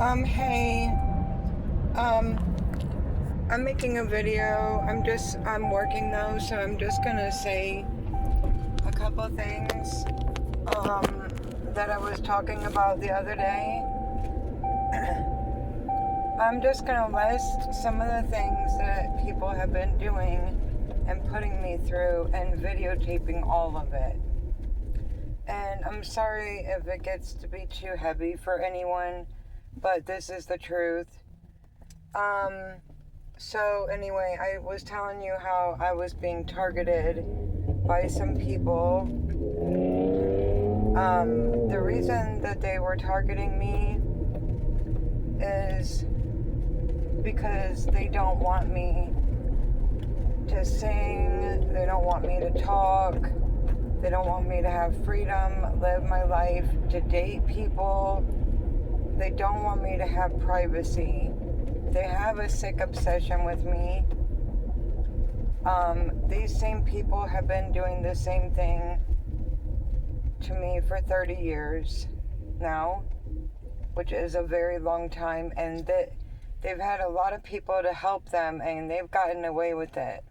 Hey, um, I'm making a video. I'm working though, so I'm just gonna say a couple things, that I was talking about the other day. I'm just gonna list some of the things that people have been doing and putting me through and videotaping all of it. And I'm sorry if it gets to be too heavy for anyone, but this is the truth. So anyway, I was telling you how I was being targeted by some people. The reason that they were targeting me is because they don't want me to sing, they don't want me to talk, they don't want me to have freedom, live my life, to date people. They don't want me to have privacy. They have a sick obsession with me. These same people have been doing the same thing to me for 30 years now, which is a very long time, and they've had a lot of people to help them, and they've gotten away with it.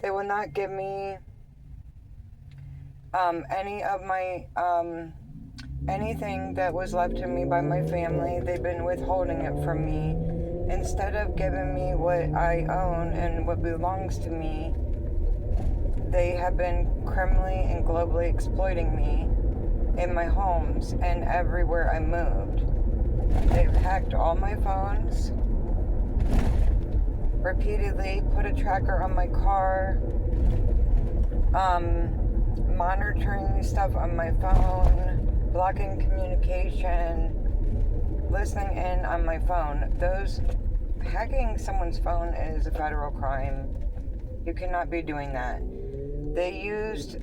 They will not give me any of my anything that was left to me by my family. They've been withholding it from me. Instead of giving me what I own and what belongs to me, they have been criminally and globally exploiting me in my homes and everywhere I moved. They've hacked all my phones, repeatedly put a tracker on my car, monitoring stuff on my phone, blocking communication, listening in on my phone. Hacking someone's phone is a federal crime. You cannot be doing that. They used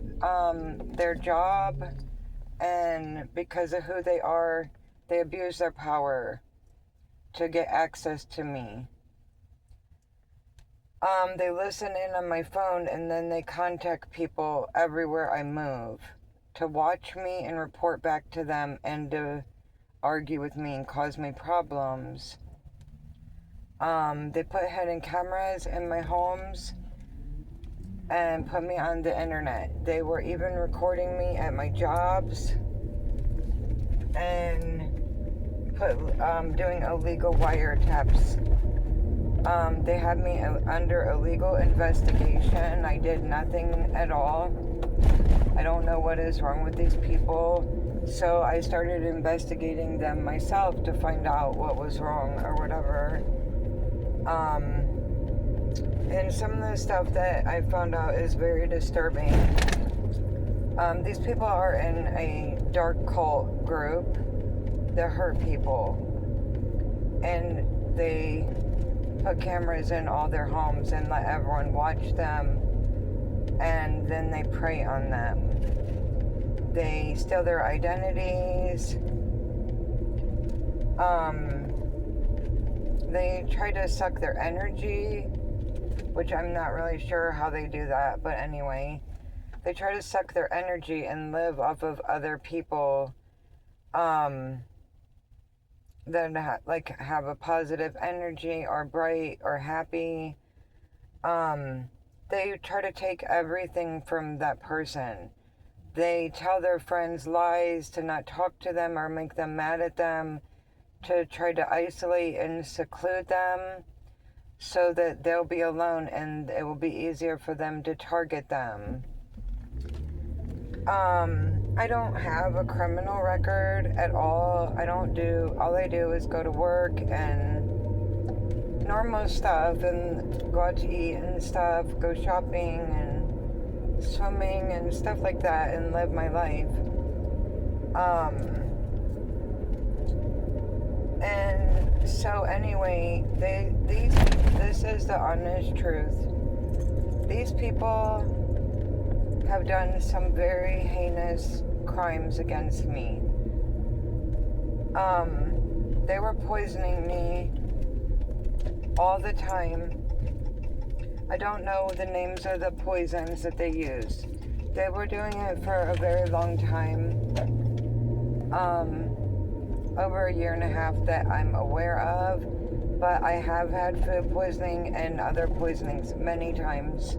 their job, and because of who they are, they abuse their power to get access to me. They listen in on my phone, and then they contact people everywhere I move to watch me and report back to them and to argue with me and cause me problems. They put hidden cameras in my homes and put me on the internet. They were even recording me at my jobs and doing illegal wiretaps. They had me under illegal investigation. I did nothing at all. I don't know what is wrong with these people. So I started investigating them myself to find out what was wrong or whatever. And some of the stuff that I found out is very disturbing. These people are in a dark cult group that hurt people. And they put cameras in all their homes and let everyone watch them, and then they prey on them. They steal their identities. They try to suck their energy, which I'm not really sure how they do that, but anyway, they try to suck their energy and live off of other people that have a positive energy or bright or happy. They try to take everything from that person. They tell their friends lies to not talk to them or make them mad at them, to try to isolate and seclude them so that they'll be alone and it will be easier for them to target them. I don't have a criminal record at all. All I do is go to work and normal stuff and go out to eat and stuff, go shopping and swimming and stuff like that and live my life. And so anyway, this is the honest truth. These people have done some very heinous crimes against me. They were poisoning me all the time. I don't know the names of the poisons that they used. They were doing it for a very long time. over a year and a half that I'm aware of, but I have had food poisoning and other poisonings many times.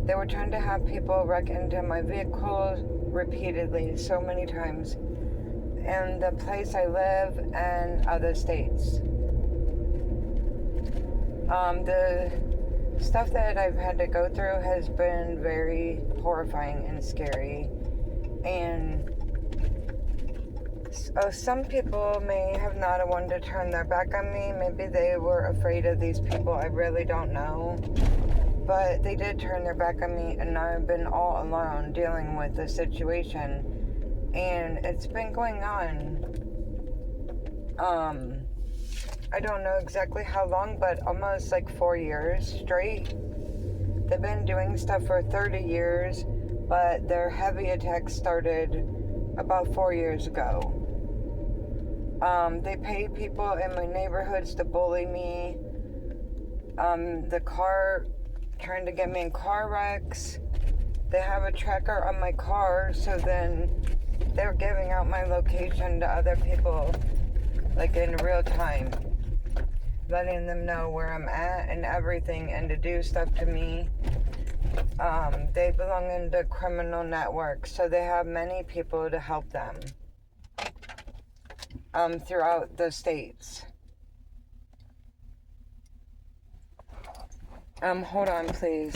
They were trying to have people wreck into my vehicle repeatedly, so many times, in the place I live and other states. The stuff that I've had to go through has been very horrifying and scary. And some people may have not wanted to turn their back on me. Maybe they were afraid of these people. I really don't know. But they did turn their back on me, and I've been all alone dealing with the situation. And it's been going on. I don't know exactly how long, but almost like 4 years straight. They've been doing stuff for 30 years, but their heavy attacks started about 4 years ago. They pay people in my neighborhoods to bully me. Trying to get me in car wrecks. They have a tracker on my car, so then they're giving out my location to other people, like in real time, letting them know where I'm at and everything, and to do stuff to me. They belong in the criminal network, so they have many people to help them throughout the states. Hold on, please.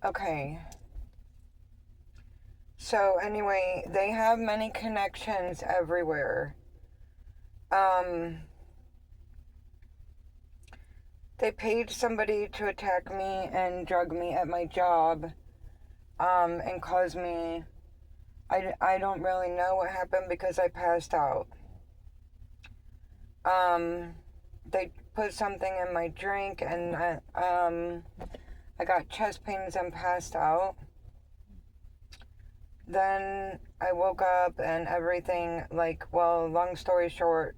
Okay. So anyway, they have many connections everywhere. They paid somebody to attack me and drug me at my job, and cause me, I don't really know what happened because I passed out. They put something in my drink, and I got chest pains and passed out. Then I woke up and everything, long story short,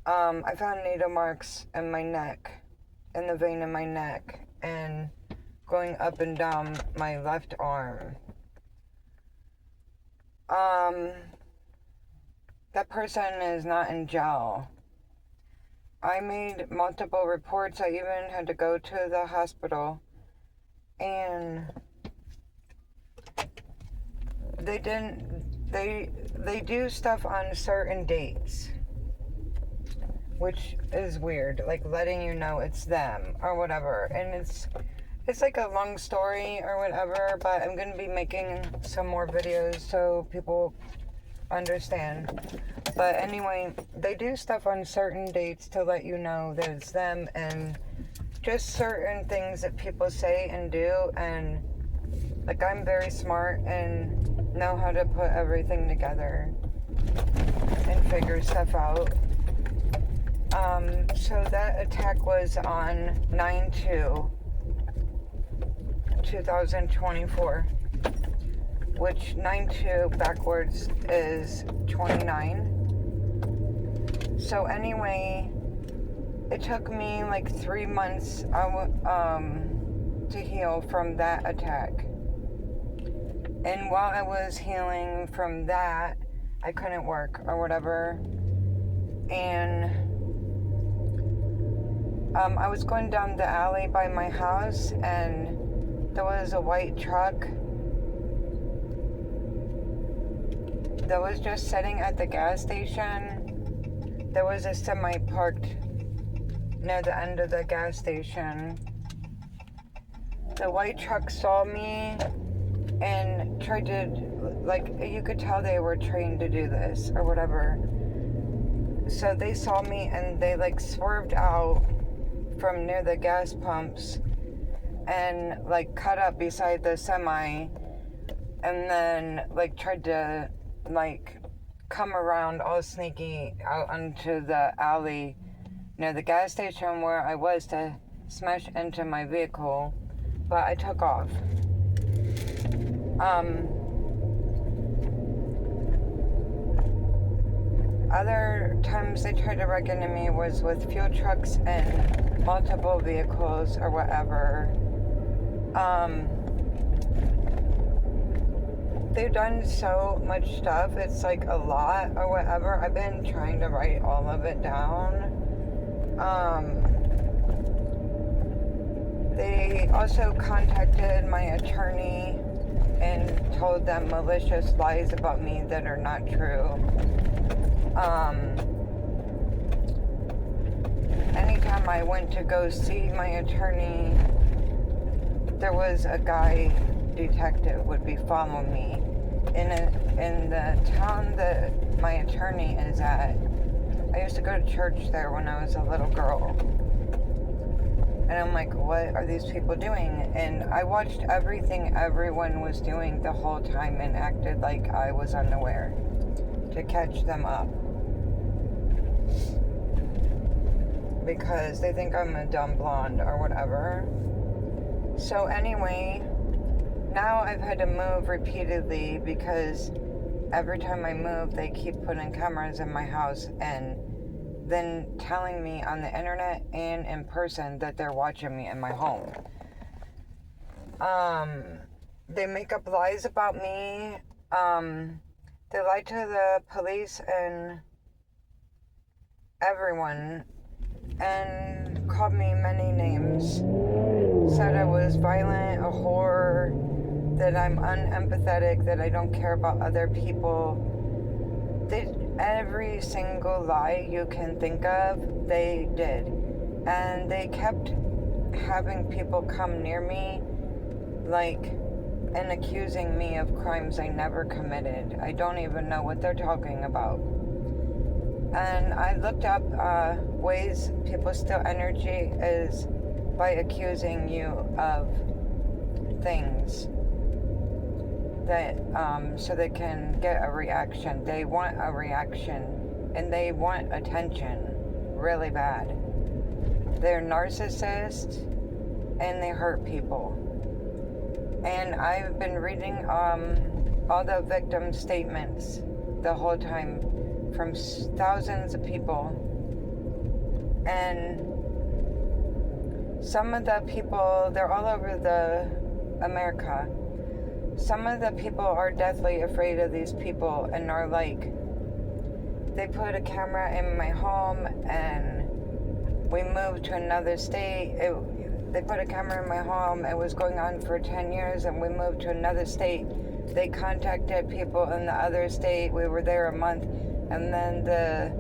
I found needle marks in my neck, in the vein in my neck, and going up and down my left arm. That person is not in jail. I made multiple reports. I even had to go to the hospital, and they do stuff on certain dates, which is weird, like letting you know it's them or whatever. And it's like a long story or whatever, but I'm gonna be making some more videos so people understand. But anyway, they do stuff on certain dates to let you know that it's them, and just certain things that people say and do. And like, I'm very smart and know how to put everything together and figure stuff out. So that attack was on 9/2/2024, which 9/2 backwards is 29. So anyway, it took me like 3 months to heal from that attack. And while I was healing from that, I couldn't work or whatever. And I was going down the alley by my house, and there was a white truck that was just sitting at the gas station. There was a semi parked near the end of the gas station. The white truck saw me and tried to, you could tell they were trained to do this or whatever. So they saw me and they swerved out from near the gas pumps and cut up beside the semi, and then tried to come around all sneaky out onto the alley near the gas station where I was to smash into my vehicle, but I took off. Other times they tried to wreck into me was with fuel trucks and multiple vehicles or whatever. They've done so much stuff, it's like a lot or whatever. I've been trying to write all of it down. They also contacted my attorney and told them malicious lies about me that are not true. Anytime I went to go see my attorney, there was a guy detective would be following me. In the town that my attorney is at, I used to go to church there when I was a little girl. And I'm like, what are these people doing? And I watched everything everyone was doing the whole time and acted like I was unaware to catch them up. Because they think I'm a dumb blonde or whatever. So anyway, now I've had to move repeatedly because every time I move, they keep putting cameras in my house and then telling me on the internet and in person that they're watching me in my home. They make up lies about me. They lied to the police and everyone and called me many names. Said I was violent, a whore, that I'm unempathetic, that I don't care about other people. Every single lie you can think of, they did. And they kept having people come near me, and accusing me of crimes I never committed. I don't even know what they're talking about. And I looked up ways people steal energy is by accusing you of things that so they can get a reaction. They want a reaction and they want attention really bad. They're narcissists and they hurt people. And I've been reading all the victim statements the whole time from thousands of people, and some of the people, they're all over America. Some of the people are deathly afraid of these people and are like, they put a camera in my home and we moved to another state. They put a camera in my home. It was going on for 10 years and we moved to another state. They contacted people in the other state. We were there a month. And then the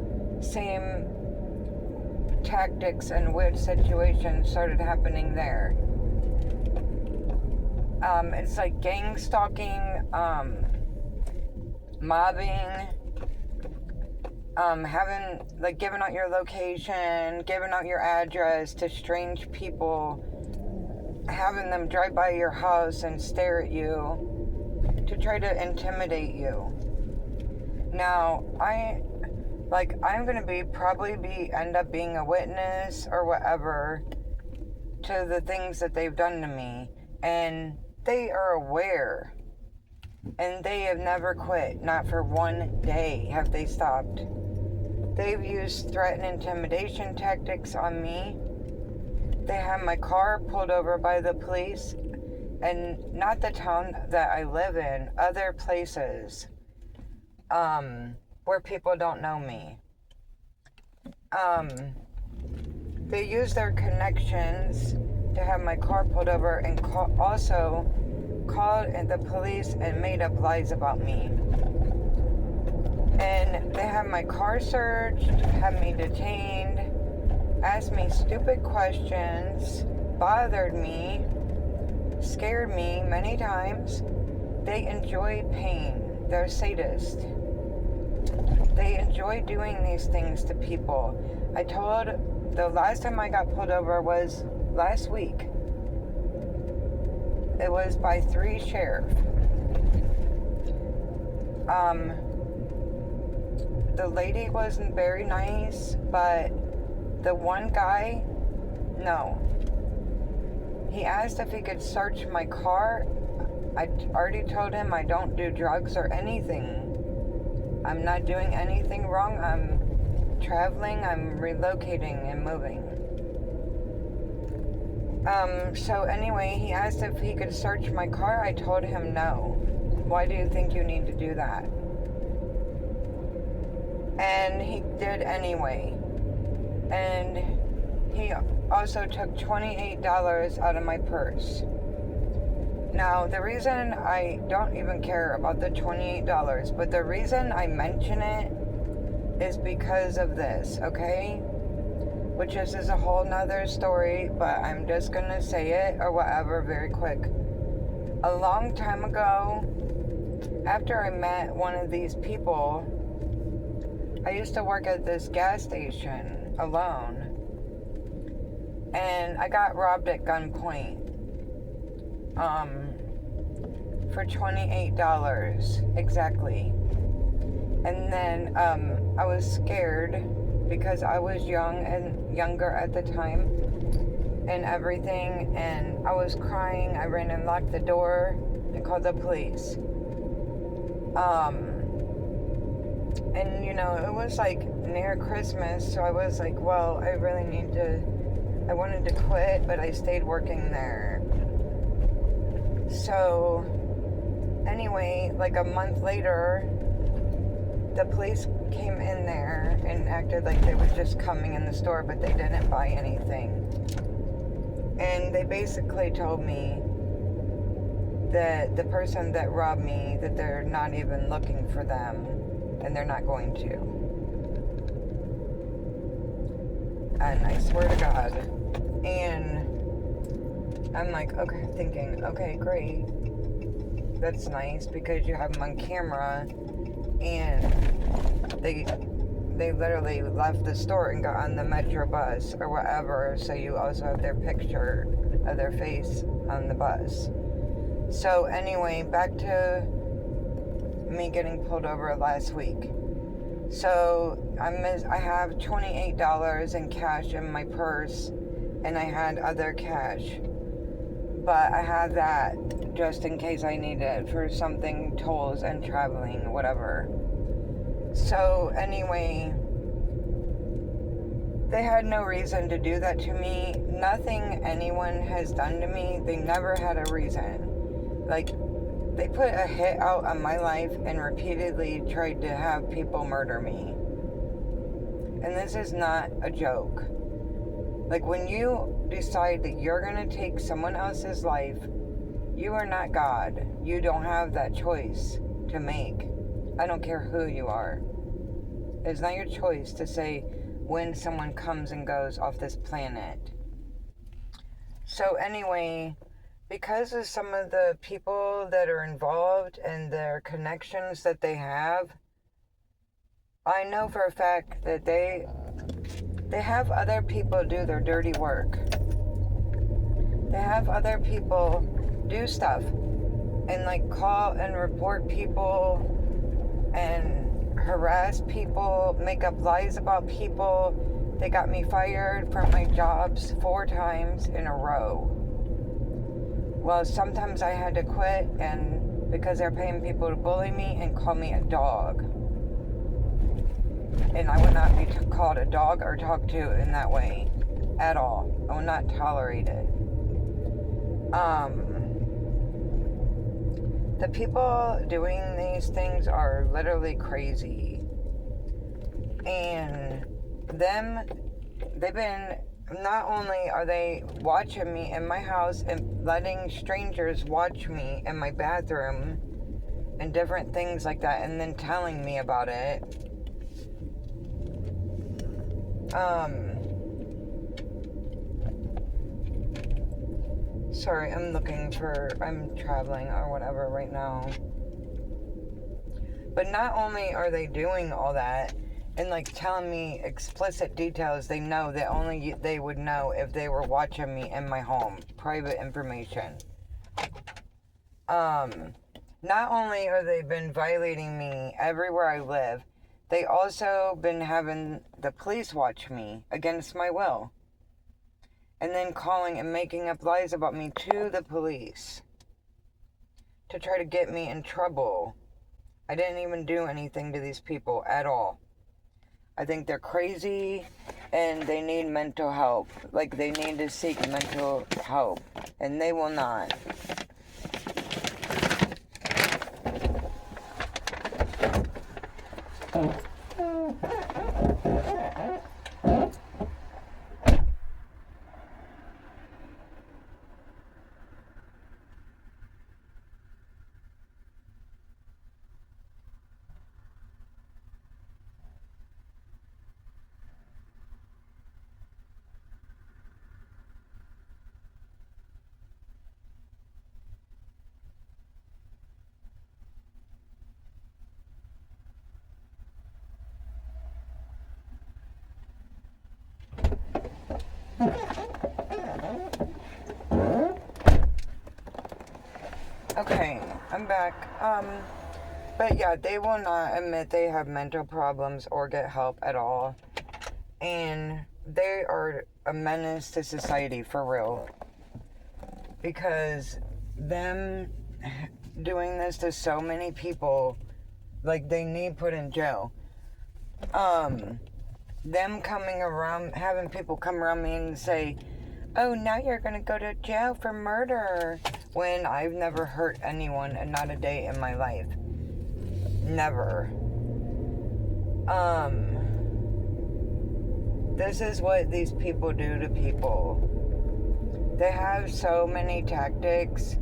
same tactics and weird situations started happening there. It's like gang stalking, mobbing, giving out your location, giving out your address to strange people, having them drive by your house and stare at you to try to intimidate you. Now, I'm gonna probably end up being a witness or whatever to the things that they've done to me, and they are aware, and they have never quit. Not for one day have they stopped. They've used threat and intimidation tactics on me. They had my car pulled over by the police, and not the town that I live in, other places. Where people don't know me. They use their connections to have my car pulled over and also called the police and made up lies about me. And they had my car searched, had me detained, asked me stupid questions, bothered me, scared me many times. They enjoy pain. They're sadists. They enjoy doing these things to people. The last time I got pulled over was last week. It was by 3 sheriffs. the lady wasn't very nice, but the one guy, no. He asked if he could search my car. I already told him I don't do drugs or anything. I'm not doing anything wrong. I'm traveling, I'm relocating and moving. So anyway, he asked if he could search my car. I told him no. Why do you think you need to do that? And he did anyway. And he also took $28 out of my purse. Now, the reason I don't even care about the $28, but the reason I mention it is because of this, okay? Which is a whole nother story, but I'm just gonna say it or whatever very quick. A long time ago, after I met one of these people, I used to work at this gas station alone, and I got robbed at gunpoint for $28 exactly. And then I was scared because I was younger at the time and everything, and I was crying. I ran and locked the door and called the police. And you know, it was like near Christmas, so I was like, well, I wanted to quit, but I stayed working there. So anyway, like a month later, the police came in there and acted like they were just coming in the store, but they didn't buy anything. And they basically told me that the person that robbed me, that they're not even looking for them, and they're not going to. And I swear to God. And I'm like, okay, thinking, okay, great. That's nice because you have them on camera, and they literally left the store and got on the Metro bus or whatever, so you also have their picture of their face on the bus. So anyway, back to me getting pulled over last week. So I have $28 in cash in my purse, and I had other cash, but I had that just in case I need it for something, tolls and traveling, whatever. So anyway, they had no reason to do that to me. Nothing anyone has done to me, they never had a reason. Like, they put a hit out on my life and repeatedly tried to have people murder me. And this is not a joke. Like, when you decide that you're going to take someone else's life, you are not God. You don't have that choice to make. I don't care who you are. It's not your choice to say when someone comes and goes off this planet. So anyway, because of some of the people that are involved and their connections that they have, I know for a fact that they have other people do their dirty work. They have other people do stuff and like call and report people and harass people, make up lies about people. They got me fired from my jobs 4 times in a row. Well, sometimes I had to quit, and because they're paying people to bully me and call me a dog. And I would not be called a dog or talked to in that way at all. I will not tolerate it. The people doing these things are literally crazy. And they've been, not only are they watching me in my house and letting strangers watch me in my bathroom and different things like that, and then telling me about it. Sorry, I'm traveling or whatever right now. But not only are they doing all that and like telling me explicit details, they know that only they would know if they were watching me in my home. Private information. Not only are they been violating me everywhere I live, They also been having the police watch me against my will. And then calling and making up lies about me to the police to try to get me in trouble. I didn't even do anything to these people at all. I think they're crazy and they need mental help. Like, they need to seek mental help. And they will not. Okay, I'm back. But yeah, they will not admit they have mental problems or get help at all. And they are a menace to society for real. Because them doing this to so many people, like, they need put in jail. Them coming around, having people come around me and say, oh, now you're gonna go to jail for murder, when I've never hurt anyone and not a day in my life. Never. This is what these people do to people. They have so many tactics,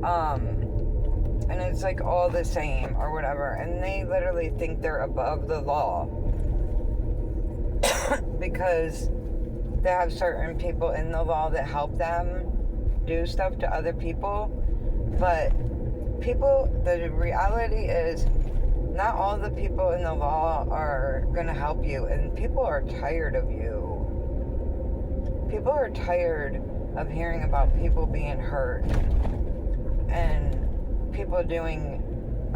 and it's like all the same or whatever, and they literally think they're above the law because they have certain people in the law that help them do stuff to other people. But the reality is, not all the people in the law are gonna help you, and people are tired of you. People are tired of hearing about people being hurt and people doing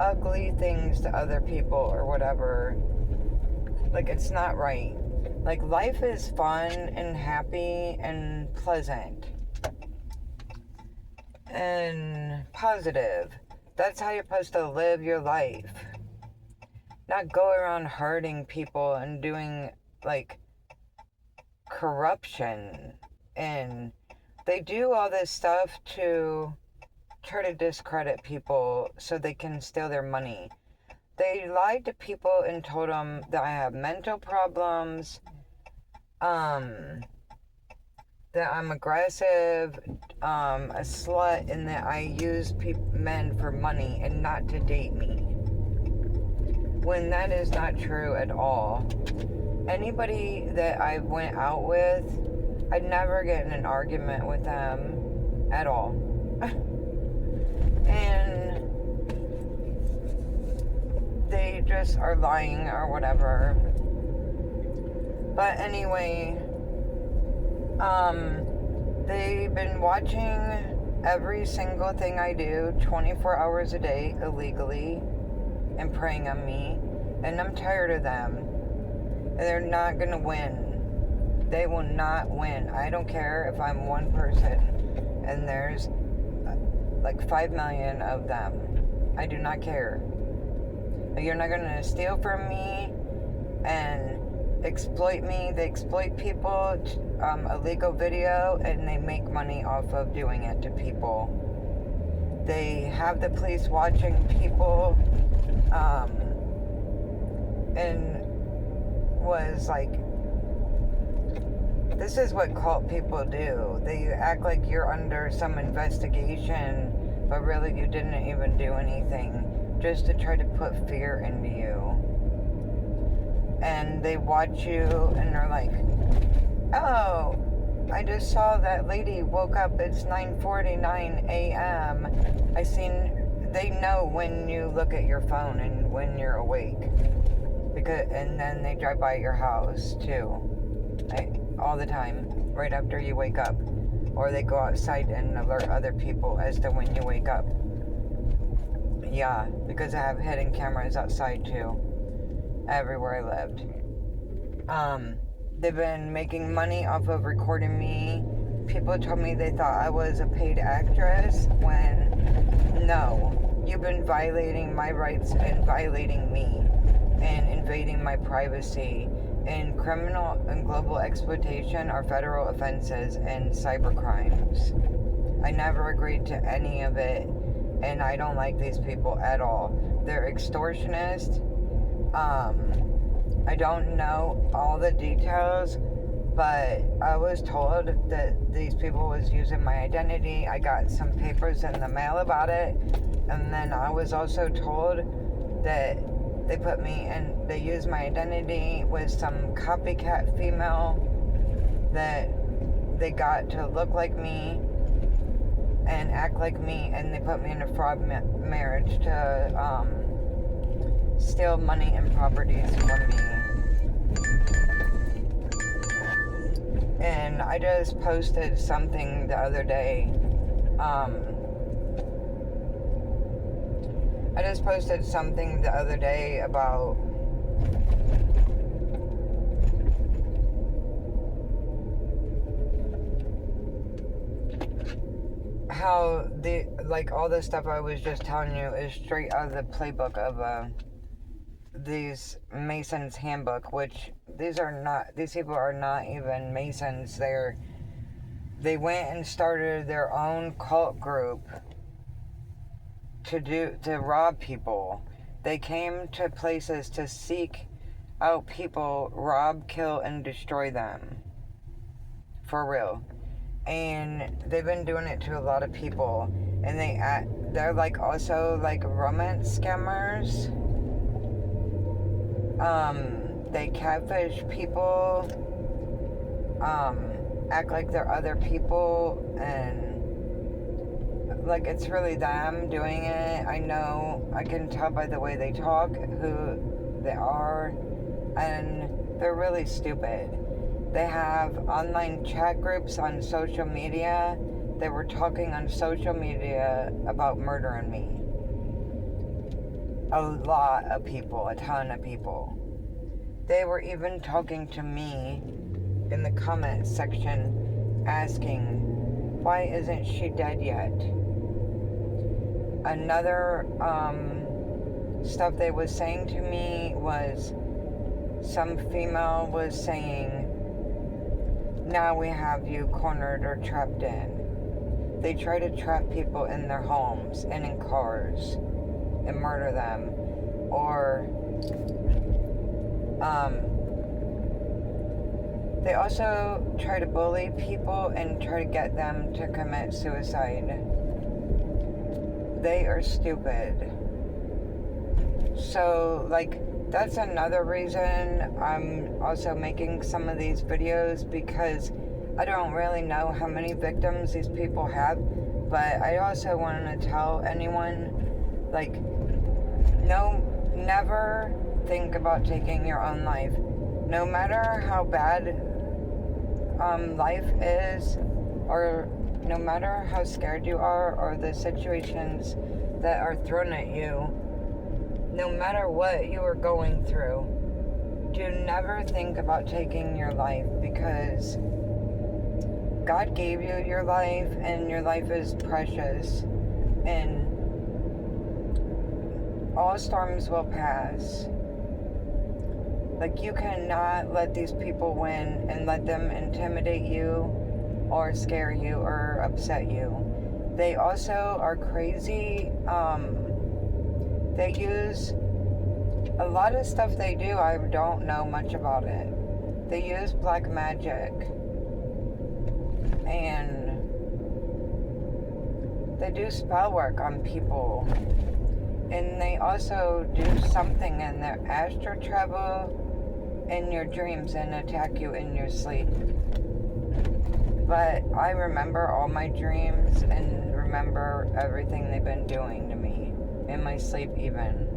ugly things to other people or whatever. Like, it's not right. Like, life is fun and happy and pleasant and positive. That's how you're supposed to live your life. Not go around hurting people and doing, like, corruption. And they do all this stuff to try to discredit people so they can steal their money. They lied to people and told them that I have mental problems, that I'm aggressive, a slut, and that I use men for money and not to date me. When that is not true at all. Anybody that I went out with, I'd never get in an argument with them at all. And they just are lying or whatever. But anyway, they've been watching every single thing I do 24 hours a day illegally and preying on me, and I'm tired of them. And they're not gonna win. They will not win. I don't care if I'm one person and there's like 5 million of them. I do not care. You're not gonna steal from me and exploit me. They exploit people, illegal video, and they make money off of doing it to people. They have the police watching people, and was like, this is what cult people do. They act like you're under some investigation, but really you didn't even do anything, just to try to put fear into you. And they watch you and they're like, oh, I just saw that lady woke up, it's 9:49 a.m. They know when you look at your phone and when you're awake. And then they drive by your house too. All the time, right after you wake up. Or they go outside and alert other people as to when you wake up. Yeah, because I have hidden cameras outside too. everywhere I lived. They've been making money off of recording me. People told me they thought I was a paid actress when no, you've been violating my rights and violating me and invading my privacy. And criminal and global exploitation are federal offenses and cyber crimes. I never agreed to any of it, and I don't like these people at all. They're extortionists. I don't know all the details, but I was told that these people was using my identity. I got some papers in the mail about it, and then I was also told that they used my identity with some copycat female that they got to look like me and act like me, and they put me in a fraud marriage to steal money and properties from me. And I just posted something the other day. About how all the stuff I was just telling you is straight out of the playbook of these Masons handbook, which these people are not even Masons. They went and started their own cult group to rob people. They came to places to seek out people, rob, kill, and destroy them. For real. And they've been doing it to a lot of people. And they're also romance scammers. They catfish people, act like they're other people, and it's really them doing it. I know, I can tell by the way they talk who they are, and they're really stupid. They have online chat groups on social media. They were talking on social media about murdering me. A lot of people, a ton of people. They were even talking to me in the comment section asking, why isn't she dead yet? Another stuff they was saying to me was, some female was saying, now we have you cornered or trapped in. They try to trap people in their homes and in cars and murder them, or they also try to bully people and try to get them to commit suicide. They are stupid. So that's another reason I'm also making some of these videos, because I don't really know how many victims these people have, but I also want to tell anyone, never think about taking your own life. No matter how bad life is, or no matter how scared you are, or the situations that are thrown at you, no matter what you are going through, do never think about taking your life, because God gave you your life, and your life is precious, and all storms will pass. You cannot let these people win and let them intimidate you or scare you or upset you. They also are crazy. They use a lot of stuff they do. I don't know much about it. They use black magic, and they do spell work on people, and they also do something in their astral travel in your dreams and attack you in your sleep. But I remember all my dreams and remember everything they've been doing to me in my sleep even.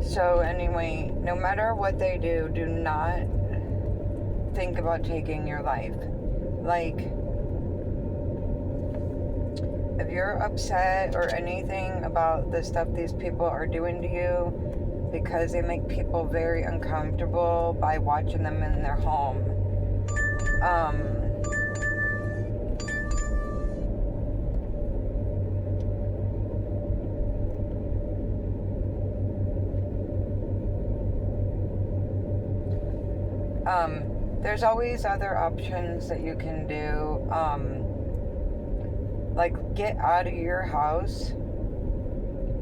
So anyway, no matter what they do, do not think about taking your life. If you're upset or anything about the stuff these people are doing to you, because they make people very uncomfortable by watching them in their home. There's always other options that you can do. Like, get out of your house,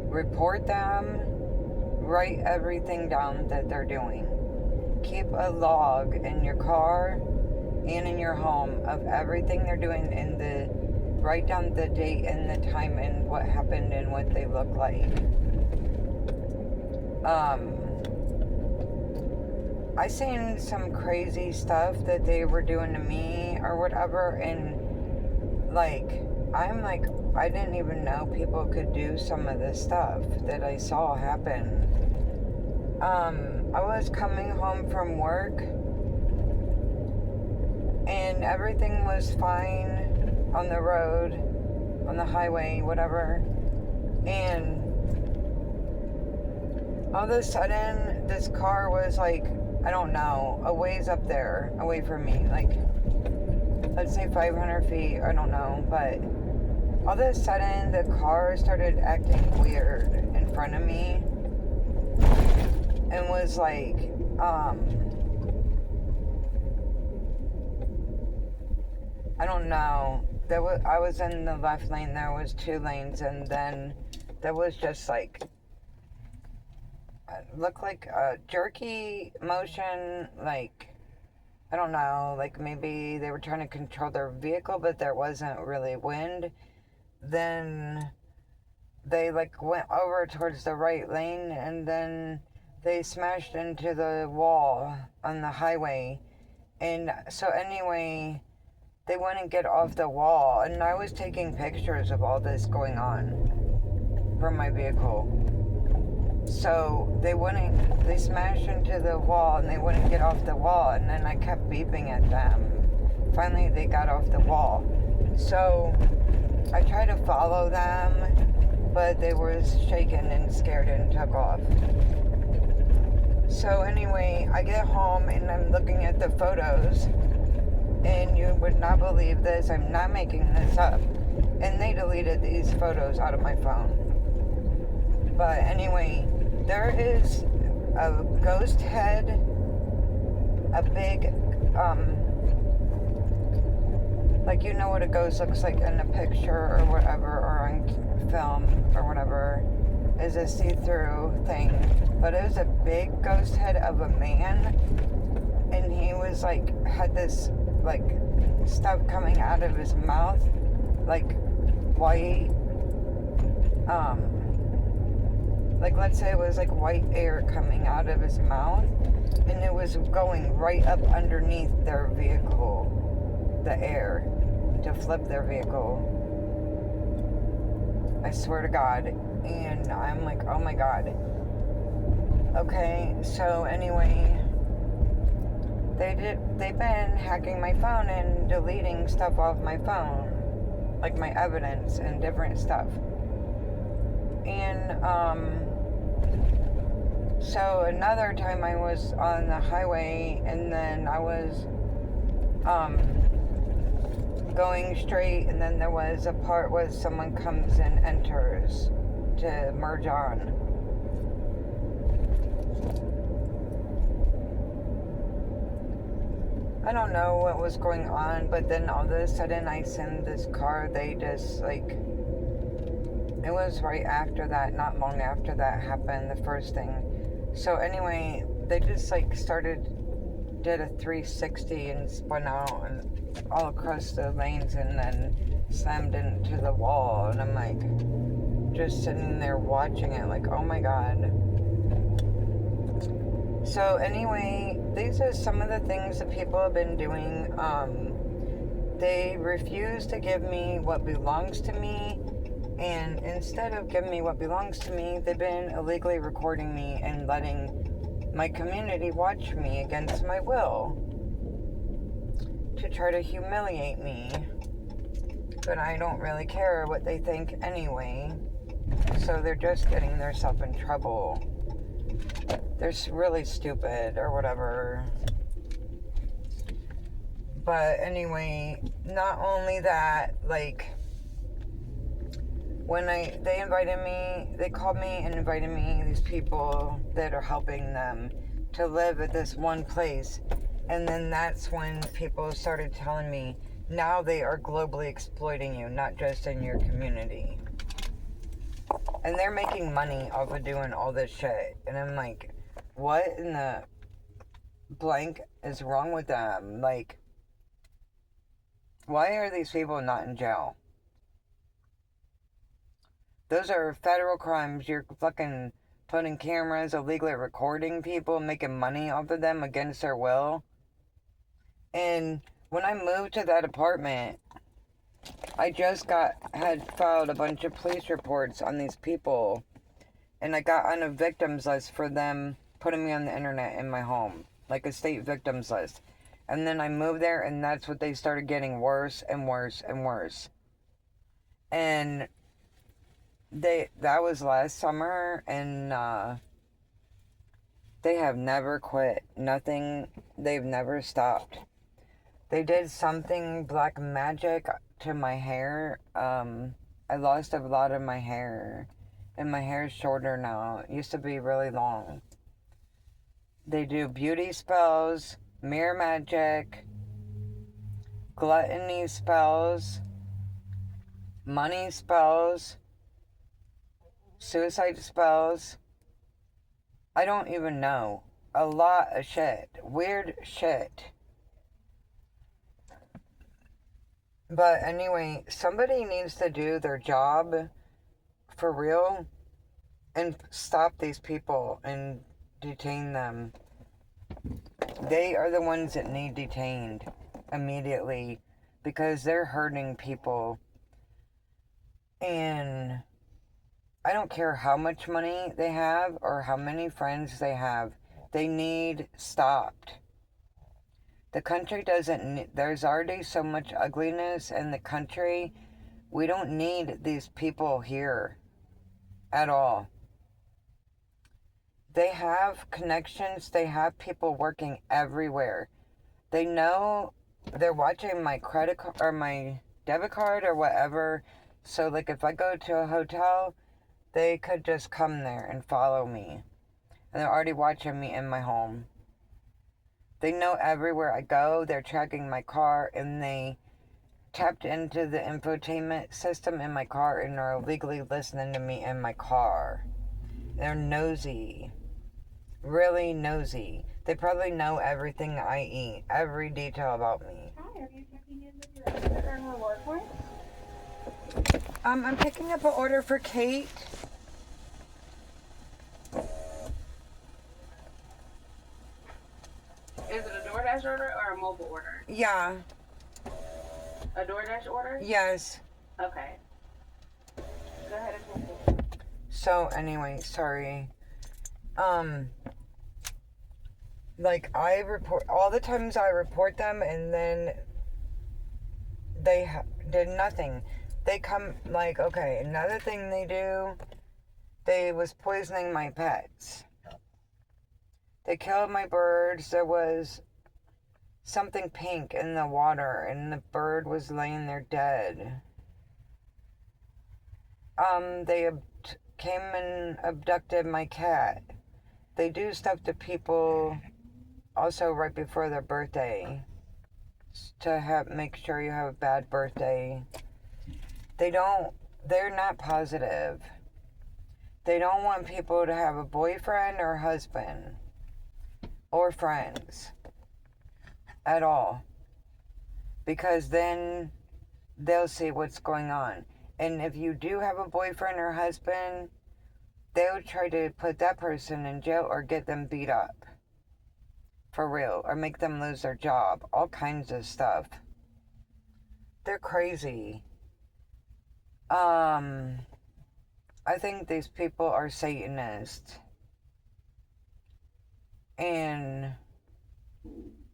report them, write everything down that they're doing. Keep a log in your car and in your home of everything they're doing, and write down the date and the time and what happened and what they look like. I seen some crazy stuff that they were doing to me or whatever, and like, I didn't even know people could do some of the stuff that I saw happen. I was coming home from work and everything was fine on the road, on the highway, whatever, and all of a sudden this car was like, I don't know, a ways up there, away from me, like, let's say 500 feet, I don't know, but all of a sudden the car started acting weird in front of me and was like, I don't know, I was in the left lane, there was 2 lanes, and then there was just like, looked like a jerky motion, like, I don't know, like maybe they were trying to control their vehicle, but there wasn't really wind. Then they like went over towards the right lane, and then they smashed into the wall on the highway. And so anyway, they wouldn't get off the wall, and I was taking pictures of all this going on from my vehicle. So they smashed into the wall and they wouldn't get off the wall, and then I kept beeping at them. Finally, they got off the wall. So I tried to follow them, but they were shaken and scared and took off. So anyway, I get home and I'm looking at the photos, and you would not believe this, I'm not making this up, and they deleted these photos out of my phone. But anyway, there is a ghost head, a big, like, you know what a ghost looks like in a picture or whatever, or on film or whatever, is a see-through thing. But it was a big ghost head of a man, and he was like, had this like stuff coming out of his mouth, like white, like, let's say it was like white air coming out of his mouth, and it was going right up underneath their vehicle, the air, to flip their vehicle. I swear to God. And I'm like, oh my God. Okay, so anyway, they've been hacking my phone and deleting stuff off my phone, like my evidence and different stuff. And so another time I was on the highway, and then I was going straight, and then there was a part where someone comes and enters to merge on. I don't know what was going on, but then all of a sudden I seen this car, they just like, it was right after that, not long after that happened, the first thing. So anyway, they just like did a 360 and spun out and all across the lanes, and then slammed into the wall, and I'm like, just sitting there watching it like, oh my God. So anyway, these are some of the things that people have been doing. They refuse to give me what belongs to me, and instead of giving me what belongs to me, they've been illegally recording me and letting my community watch me against my will to try to humiliate me. But I don't really care what they think anyway, so they're just getting themselves in trouble. They're really stupid or whatever. But anyway, not only that, like, when they called me and invited me, these people that are helping them, to live at this one place. And then that's when people started telling me, now they are globally exploiting you, not just in your community. And they're making money off of doing all this shit. And I'm like, what in the blank is wrong with them? Like, why are these people not in jail? Those are federal crimes. You're fucking putting cameras, illegally recording people, making money off of them against their will. And when I moved to that apartment, I just had filed a bunch of police reports on these people. And I got on a victims list for them putting me on the internet in my home. Like a state victims list. And then I moved there, and that's what they started getting worse and worse and worse. And that was last summer, and they have never quit. Nothing. They've never stopped. They did something black magic to my hair. I lost a lot of my hair, and my hair is shorter now. It used to be really long. They do beauty spells, mirror magic, gluttony spells, money spells, suicide spells. I don't even know. A lot of shit. Weird shit. But anyway, somebody needs to do their job for real and stop these people and detain them. They are the ones that need detained immediately because they're hurting people. And I don't care how much money they have or how many friends they have. They need stopped. The country doesn't, there's already so much ugliness in the country. We don't need these people here at all. They have connections. They have people working everywhere. They know they're watching my credit card or my debit card or whatever. So like if I go to a hotel, they could just come there and follow me. And they're already watching me in my home. They know everywhere I go. They're tracking my car, and they tapped into the infotainment system in my car and are illegally listening to me in my car. They're nosy. Really nosy. They probably know everything I eat. Every detail about me. Hi, are you checking in with your exit and reward points? I'm picking up an order for Kate. Is it a DoorDash order or a mobile order? Yeah. A DoorDash order? Yes. Okay. Go ahead and take it. So anyway, sorry. Like I report all the times I report them, and then they did nothing. They come like, okay, another thing they do. They was poisoning my pets. They killed my birds. There was something pink in the water, and the bird was laying there dead. They came and abducted my cat. They do stuff to people also right before their birthday to make sure you have a bad birthday. They're not positive. They don't want people to have a boyfriend or husband or friends at all, because then they'll see what's going on. And if you do have a boyfriend or husband, they'll try to put that person in jail or get them beat up. For real. Or make them lose their job. All kinds of stuff. They're crazy. I think these people are Satanists. And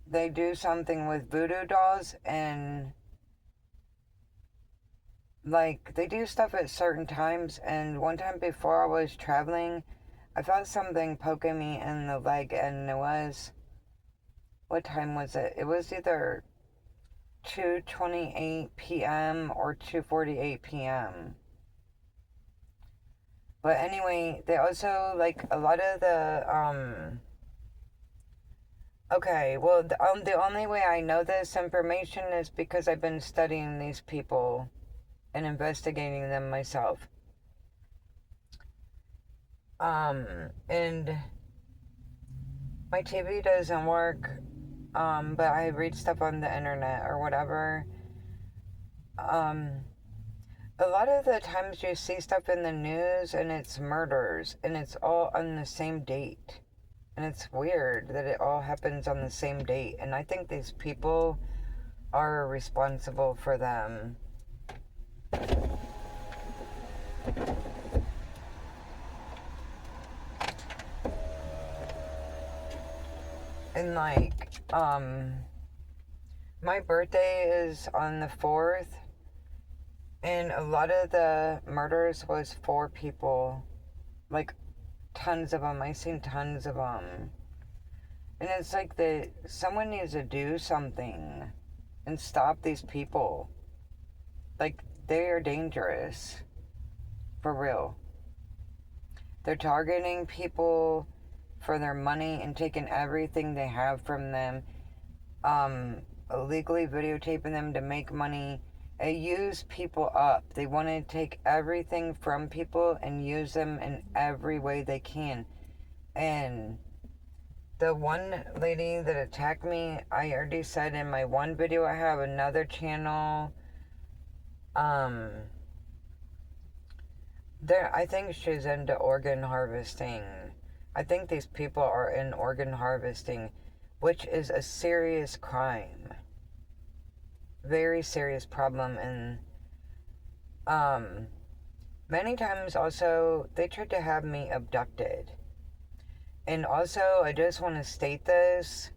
they do something with voodoo dolls, and like they do stuff at certain times. And one time before I was traveling, I felt something poking me in the leg, and it was, what time was it? It was either 2:28 p.m. or 2:48 p.m. But anyway, they also, like, a lot of the, okay, well, the only way I know this information is because I've been studying these people and investigating them myself. And my TV doesn't work, but I read stuff on the internet or whatever. A lot of the times you see stuff in the news and it's murders, and it's all on the same date. And it's weird that it all happens on the same date. And I think these people are responsible for them. And like, my birthday is on the 4th, and a lot of the murders was 4 people. Like, tons of them. I seen tons of them. And it's like someone needs to do something and stop these people. Like, they are dangerous. For real. They're targeting people for their money and taking everything they have from them. Illegally videotaping them to make money. They use people up. They want to take everything from people and use them in every way they can. And the one lady that attacked me, I already said in my one video, I have another channel. I think she's into organ harvesting. I think these people are in organ harvesting, which is a serious crime. Very serious problem. And many times also they tried to have me abducted. And also, I just want to state this: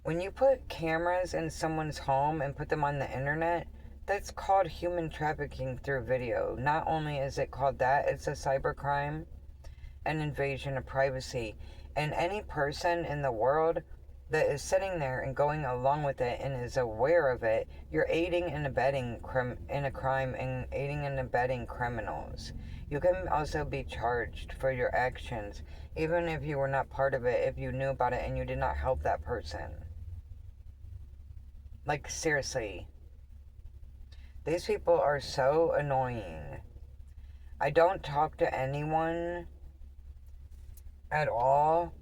when you put cameras in someone's home and put them on the internet, that's called human trafficking through video. Not only is it called that, it's a cybercrime, an invasion of privacy. And any person in the world that is sitting there and going along with it and is aware of it, you're aiding and abetting in a crime and aiding and abetting criminals. You can also be charged for your actions, even if you were not part of it, if you knew about it and you did not help that person. Like, seriously. These people are so annoying. I don't talk to anyone at all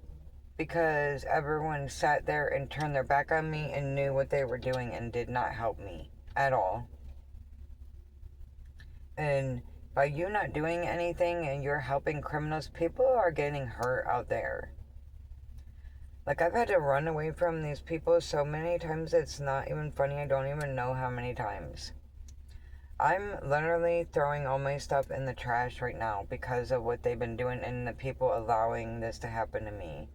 because everyone sat there and turned their back on me and knew what they were doing and did not help me at all. And by you not doing anything and you're helping criminals, people are getting hurt out there. Like, I've had to run away from these people so many times it's not even funny. I don't even know how many times. I'm literally throwing all my stuff in the trash right now because of what they've been doing and the people allowing this to happen to me.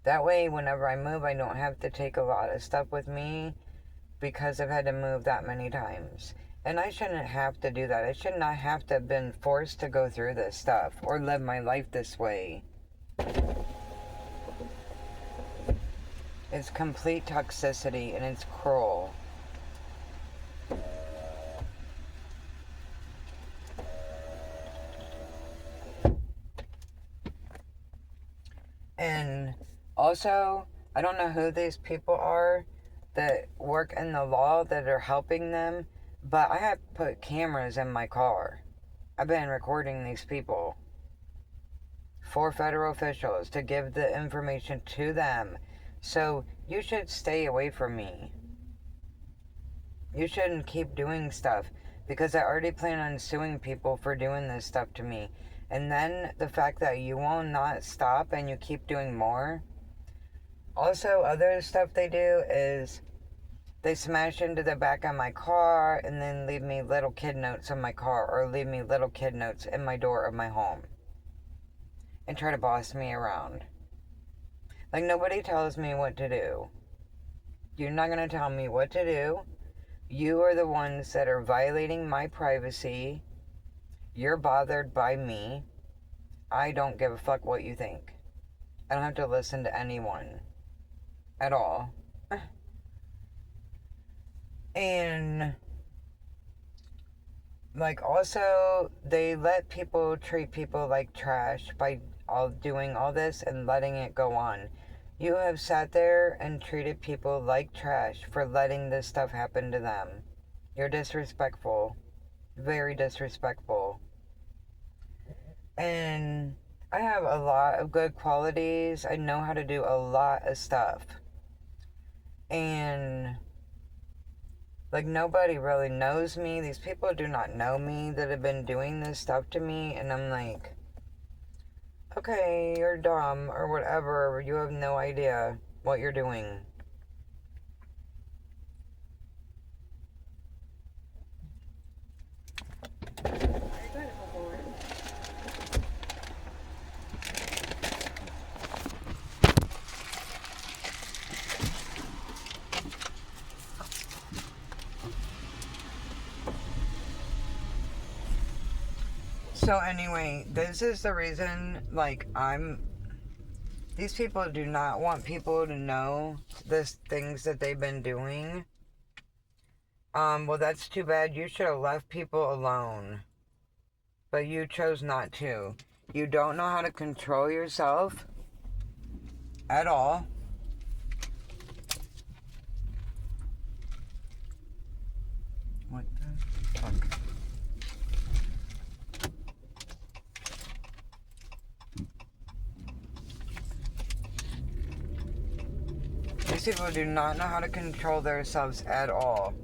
That way, whenever I move, I don't have to take a lot of stuff with me because I've had to move that many times. And I shouldn't have to do that. I should not have to have been forced to go through this stuff or live my life this way. It's complete toxicity and it's cruel. And also, I don't know who these people are that work in the law that are helping them, but I have put cameras in my car. I've been recording these people for federal officials to give the information to them. So you should stay away from me. You shouldn't keep doing stuff because I already plan on suing people for doing this stuff to me. And then the fact that you will not stop and you keep doing more. Also, other stuff they do is they smash into the back of my car and then leave me little kid notes in my car or leave me little kid notes in my door of my home and try to boss me around. Like, nobody tells me what to do. You're not going to tell me what to do. You are the ones that are violating my privacy. you're bothered by me. I don't give a fuck what you think. I don't have to listen to anyone at all. And like, also, they let people treat people like trash by doing all this and letting it go on. You have sat there and treated people like trash for letting this stuff happen to them. You're disrespectful. Very disrespectful. And I have a lot of good qualities. I know how to do a lot of stuff. And like, nobody really knows me. These people do not know me that have been doing this stuff to me. And I'm like, okay, you're dumb or whatever. You have no idea what you're doing. So anyway, this is the reason, like, these people do not want people to know the things that they've been doing. Well, that's too bad. You should have left people alone. But you chose not to. You don't know how to control yourself at all. What the fuck? These people do not know how to control themselves at all.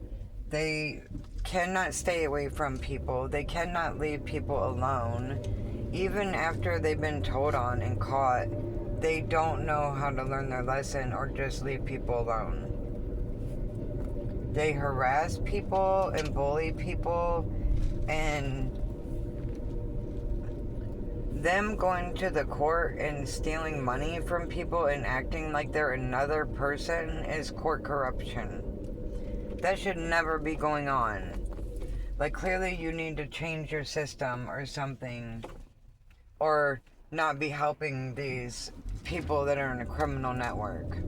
They cannot stay away from people. They cannot leave people alone. Even after they've been told on and caught, they don't know how to learn their lesson or just leave people alone. They harass people and bully people, and them going to the court and stealing money from people and acting like they're another person is court corruption. That should never be going on. Like, clearly you need to change your system or something, or not be helping these people that are in a criminal network.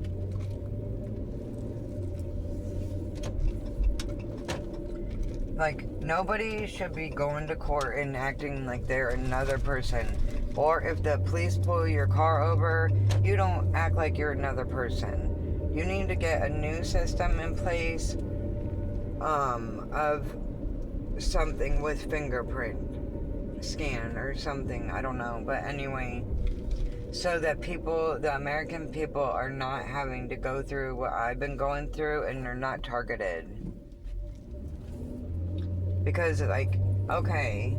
Like, nobody should be going to court and acting like they're another person. Or if the police pull your car over, you don't act like you're another person. You need to get a new system in place of something with fingerprint scan or something. I don't know. But anyway, so that people, the American people, are not having to go through what I've been going through, and they're not targeted. Because, like, okay,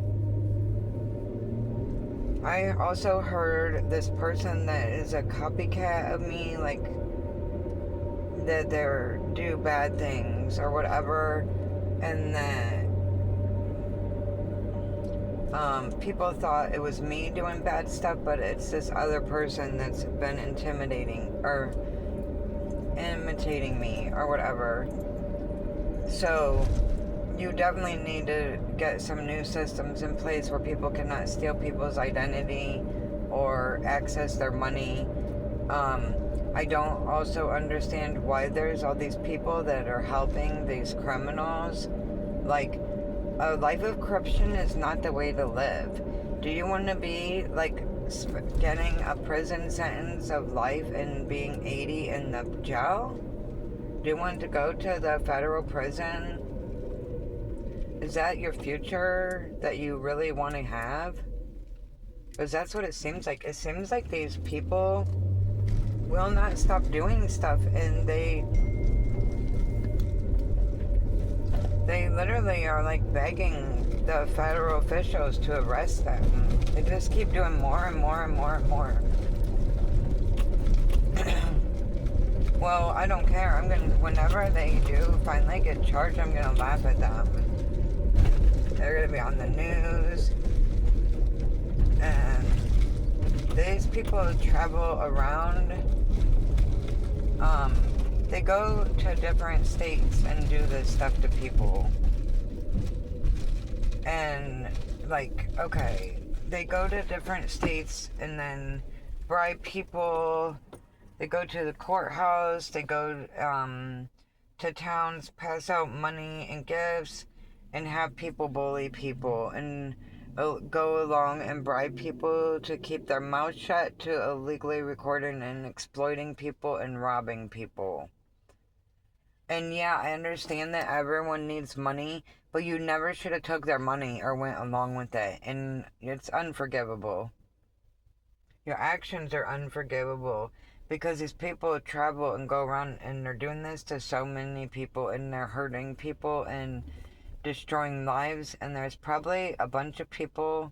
I also heard this person that is a copycat of me, like, that they do bad things or whatever, and that people thought it was me doing bad stuff, but it's this other person that's been intimidating or imitating me or whatever. So you definitely need to get some new systems in place where people cannot steal people's identity or access their money. I don't also understand why there's all these people that are helping these criminals. Like, a life of corruption is not the way to live. Do you want to be, like, getting a prison sentence of life and being 80 in the jail? Do you want to go to the federal prison? Is that your future that you really want to have? Because that's what it seems like. It seems like these people will not stop doing stuff, and they literally are like begging the federal officials to arrest them. They just keep doing more and more and more and more. Well, I don't care. Whenever they do finally get charged, I'm gonna laugh at them. They're going to be on the news. And these people travel around. They go to different states and do this stuff to people. And like, okay, they go to different states and then bribe people. They go to the courthouse. They go to towns, pass out money and gifts, and have people bully people and go along and bribe people to keep their mouth shut, to illegally recording and exploiting people and robbing people. And yeah, I understand that everyone needs money, but you never should have took their money or went along with it. And it's unforgivable. Your actions are unforgivable because these people travel and go around and they're doing this to so many people and they're hurting people and destroying lives. And there's probably a bunch of people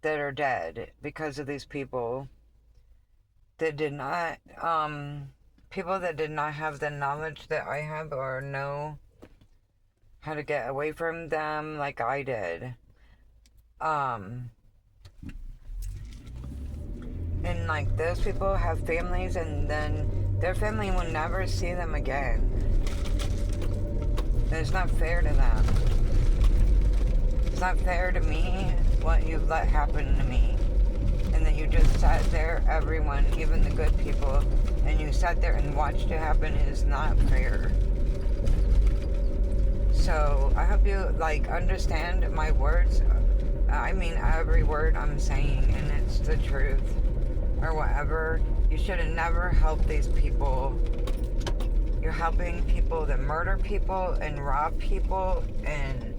that are dead because of these people that did not, people that did not have the knowledge that I have or know how to get away from them like I did. And like those people have families and then their family will never see them again. And it's not fair to them. It's not fair to me what you've let happen to me. And then you just sat there, everyone, even the good people, and you sat there and watched it happen. It is not fair. So I hope you like understand my words. I mean every word I'm saying, and it's the truth. Or whatever. You should have never helped these people. You're helping people that murder people and rob people, and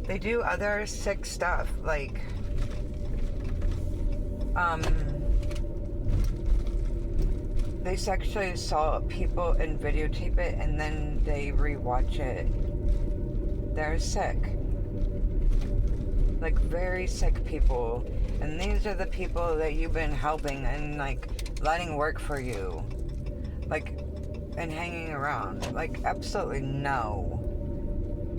they do other sick stuff like they sexually assault people and videotape it and then they rewatch it. They're sick. Like very sick people. And these are the people that you've been helping and like letting work for you. Like, and hanging around. Like, absolutely no.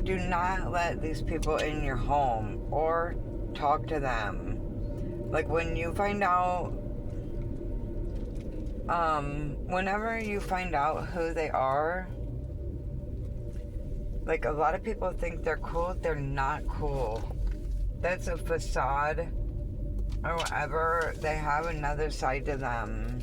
Do not let these people in your home or talk to them. Like when you find out, whenever you find out who they are, like a lot of people think they're cool, they're not cool. That's a facade or whatever. They have another side to them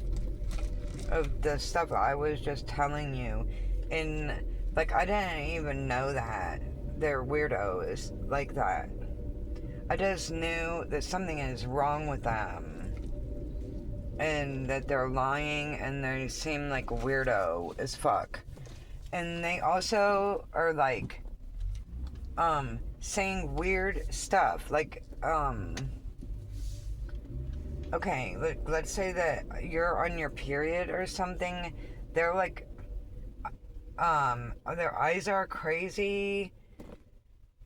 of the stuff I was just telling you. And like I didn't even know that they're weirdos like that. I just knew that something is wrong with them and that they're lying and they seem like a weirdo as fuck. And they also are like saying weird stuff like okay, let's say that you're on your period or something. They're like their eyes are crazy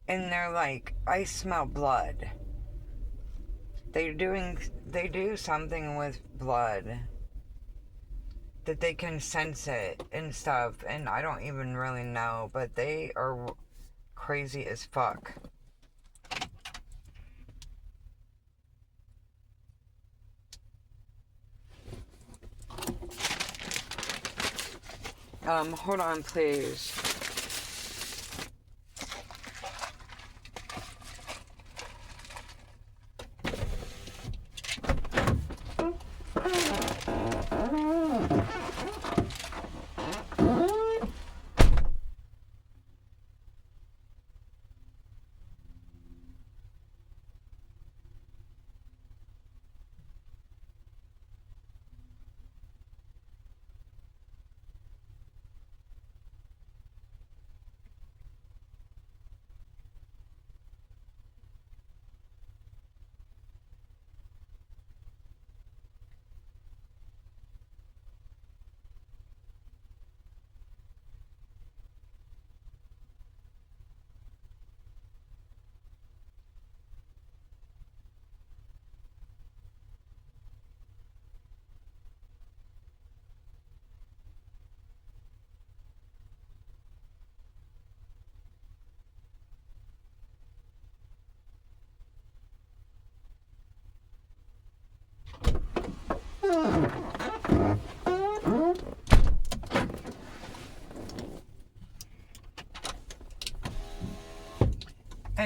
and they're like, I smell blood. They do something with blood that they can sense it and stuff, and I don't even really know, but they are crazy as fuck. Hold on, please.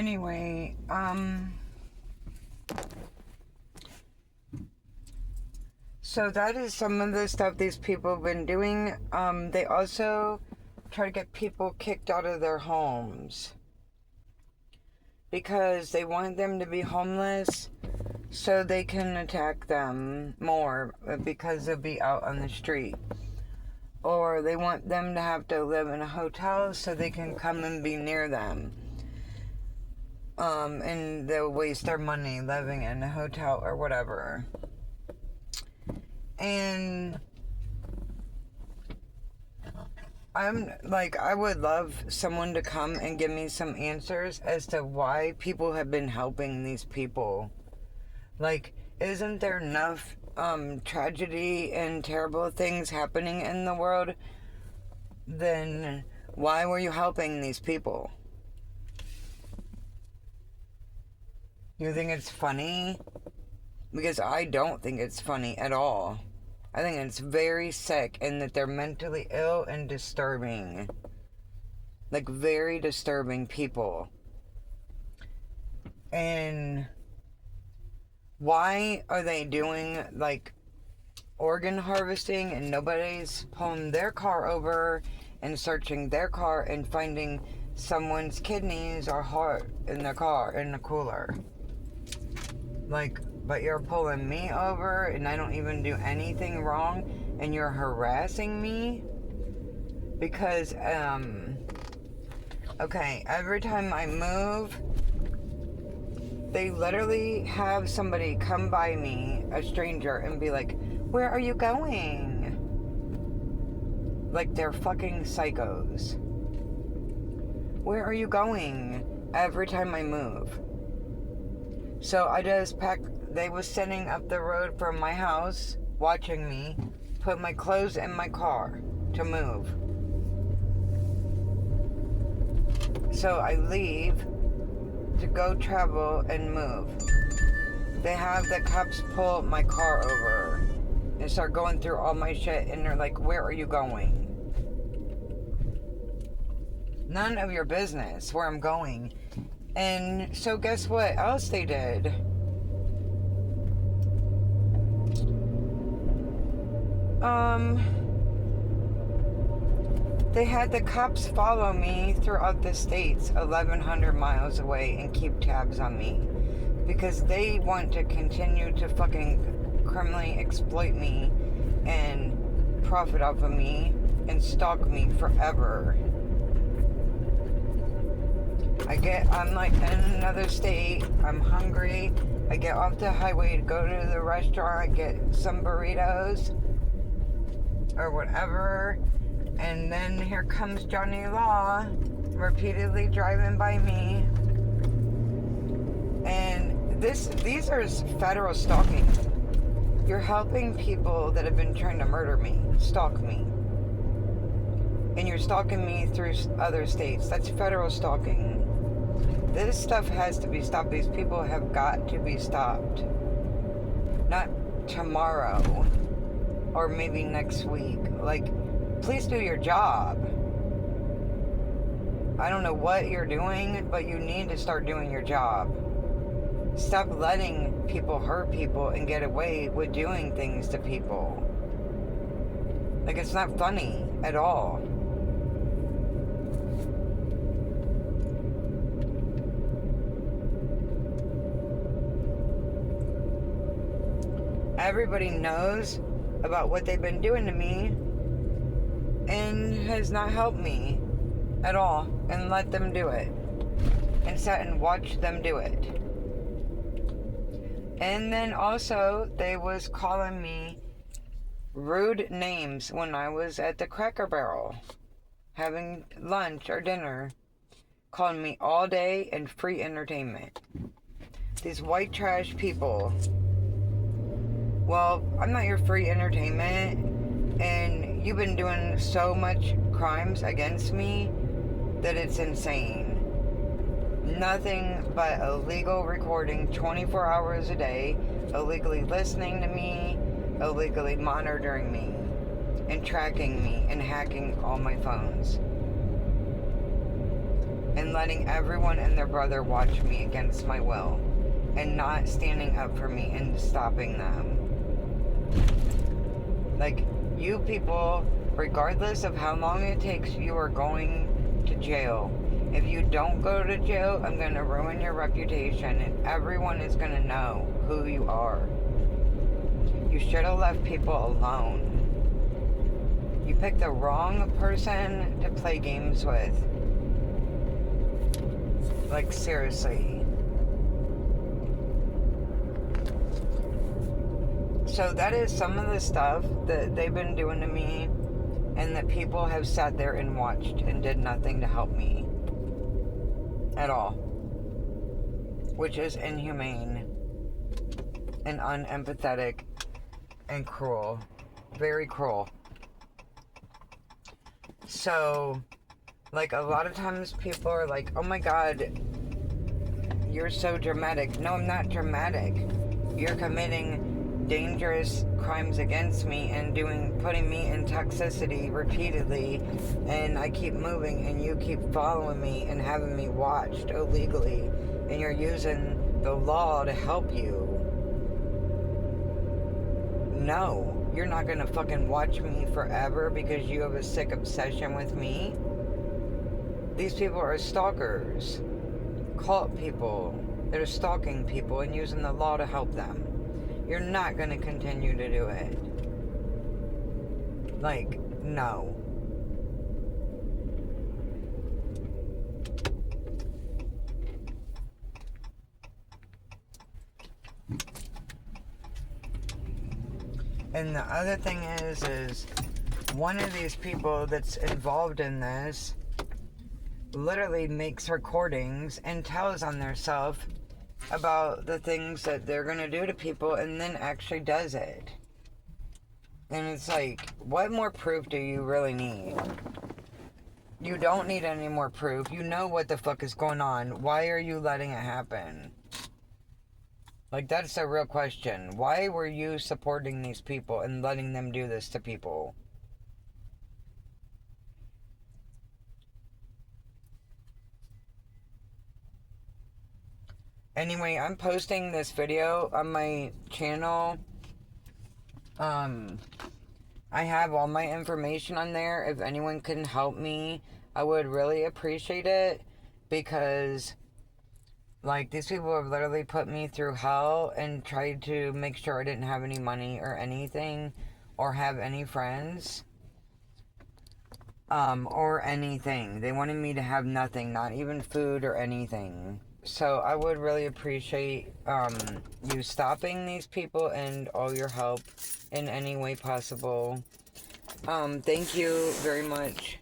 Anyway, so that is some of the stuff these people have been doing. They also try to get people kicked out of their homes because they want them to be homeless so they can attack them more because they'll be out on the street. Or they want them to have to live in a hotel so they can come and be near them. And they'll waste their money living in a hotel or whatever. And I'm like, I would love someone to come and give me some answers as to why people have been helping these people. Like, isn't there enough tragedy and terrible things happening in the world? Then why were you helping these people? You think it's funny? Because I don't think it's funny at all. I think it's very sick and that they're mentally ill and disturbing. Like, very disturbing people. And why are they doing, like, organ harvesting and nobody's pulling their car over and searching their car and finding someone's kidneys or heart in their car, in the cooler? Like, but you're pulling me over and I don't even do anything wrong and you're harassing me? Because, okay, every time I move, they literally have somebody come by me, a stranger, and be like, where are you going? Like they're fucking psychos. Where are you going? Every time I move. So I just they was sitting up the road from my house, watching me, put my clothes in my car to move. So I leave to go travel and move. They have the cops pull my car over and start going through all my shit, and they're like, where are you going? None of your business where I'm going. And so guess what else they did? They had the cops follow me throughout the states 1,100 miles away and keep tabs on me because they want to continue to fucking criminally exploit me and profit off of me and stalk me forever. I'm like in another state, I'm hungry, I get off the highway to go to the restaurant, get some burritos or whatever, and then here comes Johnny Law repeatedly driving by me. And these are federal stalking. You're helping people that have been trying to murder me, stalk me. And you're stalking me through other states. That's federal stalking. This stuff has to be stopped. These people have got to be stopped. Not tomorrow or maybe next week. Like, please do your job. I don't know what you're doing, but you need to start doing your job. Stop letting people hurt people and get away with doing things to people. Like, it's not funny at all. Everybody knows about what they've been doing to me and has not helped me at all, and let them do it and sat and watched them do it. And then also they was calling me rude names when I was at the Cracker Barrel having lunch or dinner, calling me all day and free entertainment. These white trash people. Well, I'm not your free entertainment, and you've been doing so much crimes against me that it's insane. Nothing but illegal recording 24 hours a day, illegally listening to me, illegally monitoring me, and tracking me, and hacking all my phones. and letting everyone and their brother watch me against my will and not standing up for me and stopping them. Like, you people, regardless of how long it takes, you are going to jail. If you don't go to jail, I'm going to ruin your reputation and everyone is going to know who you are. You should have left people alone. You picked the wrong person to play games with. Like, seriously. So that is some of the stuff that they've been doing to me, and that people have sat there and watched and did nothing to help me at all, which is inhumane and unempathetic and cruel. Very cruel. So, like, a lot of times people are like, oh my god, you're so dramatic. No, I'm not dramatic. You're committing dangerous crimes against me and putting me in toxicity repeatedly, and I keep moving and you keep following me and having me watched illegally, and you're using the law to help you. No, you're not gonna fucking watch me forever because you have a sick obsession with me. These people are stalkers, cult people that are stalking people and using the law to help them. You're not gonna continue to do it. Like, no. And the other thing is one of these people that's involved in this literally makes recordings and tells on themselves about the things that they're gonna do to people and then actually does it. And it's like, what more proof do you really need? You don't need any more proof. You know what the fuck is going on. Why are you letting it happen? Like, that's the real question. Why were you supporting these people and letting them do this to people? Anyway, I'm posting this video on my channel. I have all my information on there. If anyone can help me, I would really appreciate it, because like, these people have literally put me through hell and tried to make sure I didn't have any money or anything, or have any friends, or anything. They wanted me to have nothing, not even food or anything. So I would really appreciate you stopping these people and all your help in any way possible. Thank you very much.